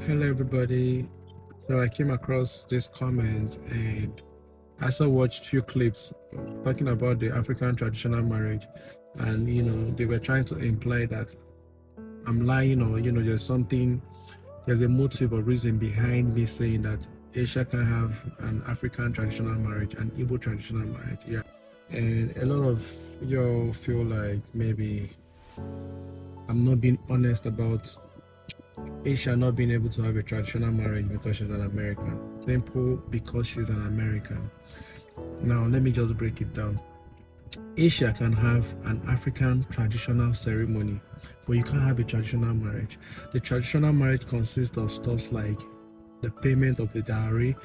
Hello, everybody. So I came across this comment and I also watched few clips talking about the African traditional marriage, and they were trying to imply that I'm lying, or there's a motive or reason behind me saying that Asia can have an African traditional marriage and Igbo traditional marriage. Yeah, and a lot of you feel like maybe I'm not being honest about Asia not being able to have a traditional marriage because she's an American. Simple, because she's an American. Now, let me just break it down. Asia can have an African traditional ceremony, but you can't have a traditional marriage. The traditional marriage consists of stuff like the payment of the dowry,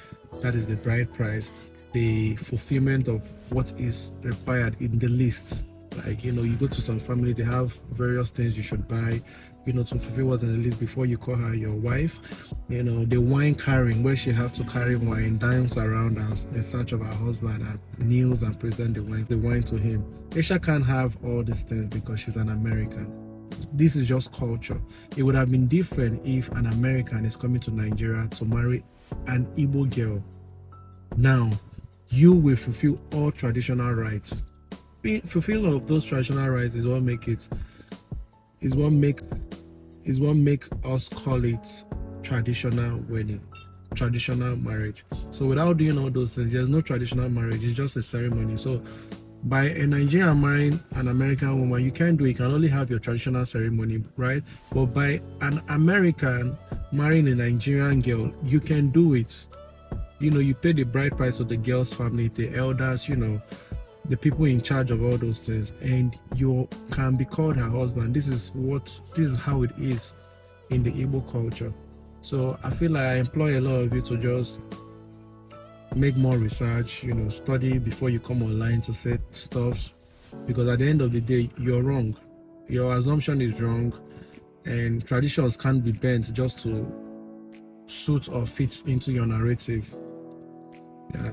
that is the bride price, the fulfillment of what is required in the list. Like, you go to some family, they have various things you should buy, to fulfill what's in the list before you call her your wife. The wine carrying, where she have to carry wine, dance around us in search of her husband and kneels and present the wine to him. Aisha can't have all these things because she's an American. This is just culture. It would have been different if an American is coming to Nigeria to marry an Igbo girl. Now, you will fulfill all traditional rights. Fulfilling of those traditional rights is what make us call it traditional wedding, traditional marriage. So without doing all those things, there's no traditional marriage. It's just a ceremony. So by a Nigerian marrying an American woman, you can't do it. You can only have your traditional ceremony, right? But by an American marrying a Nigerian girl, you can do it. You pay the bride price to the girl's family, the elders, the people in charge of all those things, and you can be called her husband. This is how it is in the Igbo culture. So I feel like I employ a lot of you to just make more research, study before you come online to say stuff, because at the end of the day, you're wrong. Your assumption is wrong, and traditions can't be bent just to suit or fit into your narrative. Yeah.